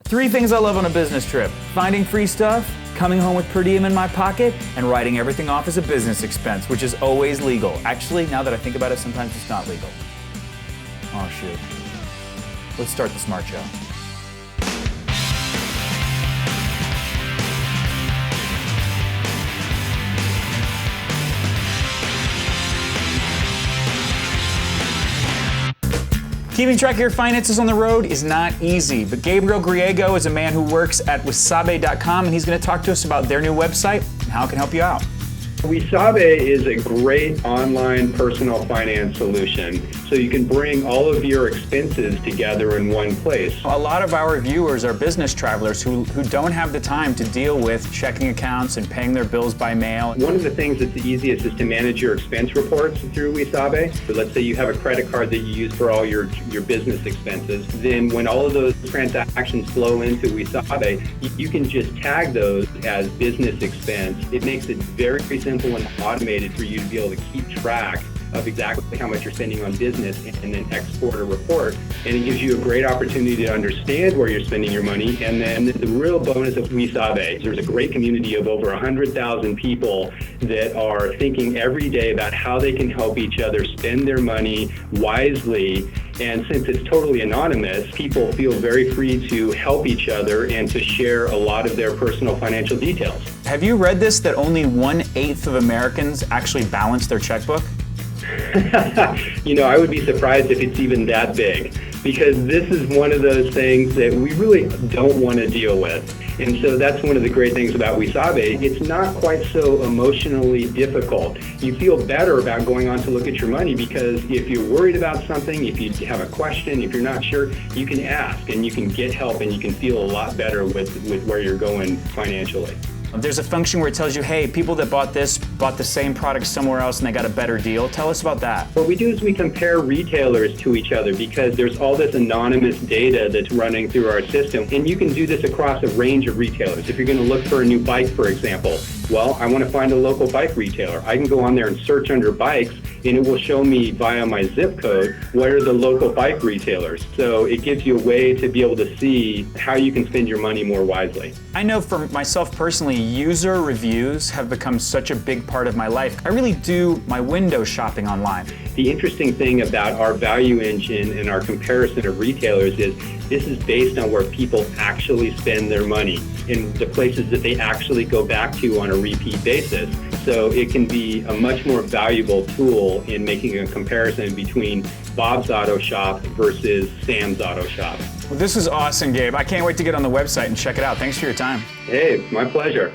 3 things I love on a business trip: finding free stuff, coming home with per diem in my pocket, and writing everything off as a business expense, which is always legal. Actually, now that I think about it, sometimes it's not legal. Oh shoot. Let's start the Smart Show. Keeping track of your finances on the road is not easy, but Gabriel Griego is a man who works at wesabe.com, and he's going to talk to us about their new website and how it can help you out. Wesabe is a great online personal finance solution, so you can bring all of your expenses together in one place. A lot of our viewers are business travelers who don't have the time to deal with checking accounts and paying their bills by mail. One of the things that's the easiest is to manage your expense reports through Wesabe. So let's say you have a credit card that you use for all your business expenses. Then when all of those transactions flow into Wesabe, you can just tag those as business expense. It makes it very simple and automated for you to be able to keep track of exactly how much you're spending on business and then export a report. And it gives you a great opportunity to understand where you're spending your money. And then the real bonus of Wesabe, there's a great community of over 100,000 people that are thinking every day about how they can help each other spend their money wisely. And since it's totally anonymous, people feel very free to help each other and to share a lot of their personal financial details. Have you read this, that only 1/8 of Americans actually balance their checkbook? You know, I would be surprised if it's even that big, because this is one of those things that we really don't want to deal with. And so that's one of the great things about Wesabe. It's not quite so emotionally difficult. You feel better about going on to look at your money, because if you're worried about something, if you have a question, if you're not sure, you can ask and you can get help and you can feel a lot better with where you're going financially. There's a function where it tells you, hey, people that bought the same product somewhere else and they got a better deal. Tell us about that. What we do is we compare retailers to each other, because there's all this anonymous data that's running through our system. And you can do this across a range of retailers. If you're going to look for a new bike, for example, well, I want to find a local bike retailer. I can go on there and search under bikes, and it will show me via my zip code what are the local bike retailers. So it gives you a way to be able to see how you can spend your money more wisely. I know for myself personally, user reviews have become such a big part of my life. I really do my window shopping online. The interesting thing about our value engine and our comparison of retailers is this is based on where people actually spend their money, in the places that they actually go back to on a repeat basis. So it can be a much more valuable tool in making a comparison between Bob's Auto Shop versus Sam's Auto Shop. Well, this is awesome, Gabe. I can't wait to get on the website and check it out. Thanks for your time. Hey, my pleasure.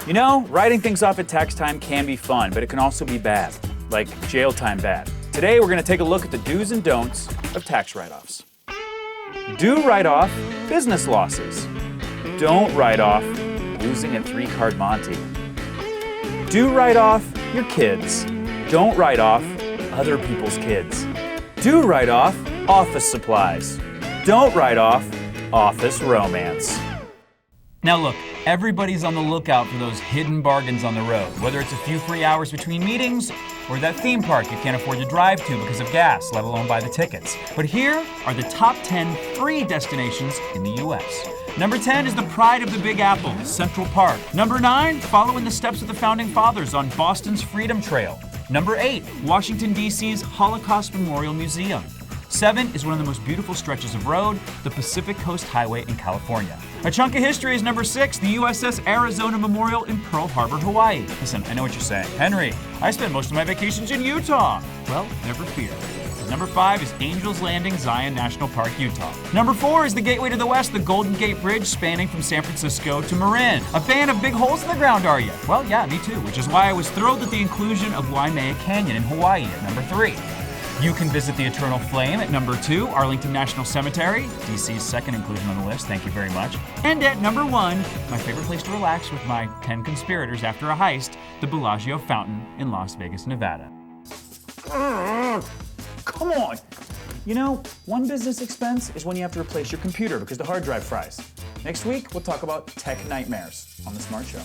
You know, writing things off at tax time can be fun, but it can also be bad, like jail time bad. Today, we're going to take a look at the do's and don'ts of tax write-offs. Do write off business losses. Don't write off losing a 3-card Monte. Do write off your kids. Don't write off other people's kids. Do write off office supplies. Don't write off office romance. Now look, everybody's on the lookout for those hidden bargains on the road, whether it's a few free hours between meetings or that theme park you can't afford to drive to because of gas, let alone buy the tickets. But here are the top 10 free destinations in the US. Number 10 is the pride of the Big Apple, Central Park. Number 9, follow in the steps of the Founding Fathers on Boston's Freedom Trail. Number 8, Washington, D.C.'s Holocaust Memorial Museum. 7 is one of the most beautiful stretches of road, the Pacific Coast Highway in California. A chunk of history is number 6, the USS Arizona Memorial in Pearl Harbor, Hawaii. Listen, I know what you're saying. Henry, I spend most of my vacations in Utah. Well, never fear. Number 5 is Angels Landing, Zion National Park, Utah. Number 4 is the gateway to the west, the Golden Gate Bridge spanning from San Francisco to Marin. A fan of big holes in the ground, are you? Well, yeah, me too, which is why I was thrilled at the inclusion of Waimea Canyon in Hawaii at number 3. You can visit the Eternal Flame at number 2, Arlington National Cemetery, DC's second inclusion on the list, thank you very much. And at number 1, my favorite place to relax with my 10 conspirators after a heist, the Bellagio Fountain in Las Vegas, Nevada. Come on! You know, one business expense is when you have to replace your computer because the hard drive fries. Next week, we'll talk about tech nightmares on The Smart Show.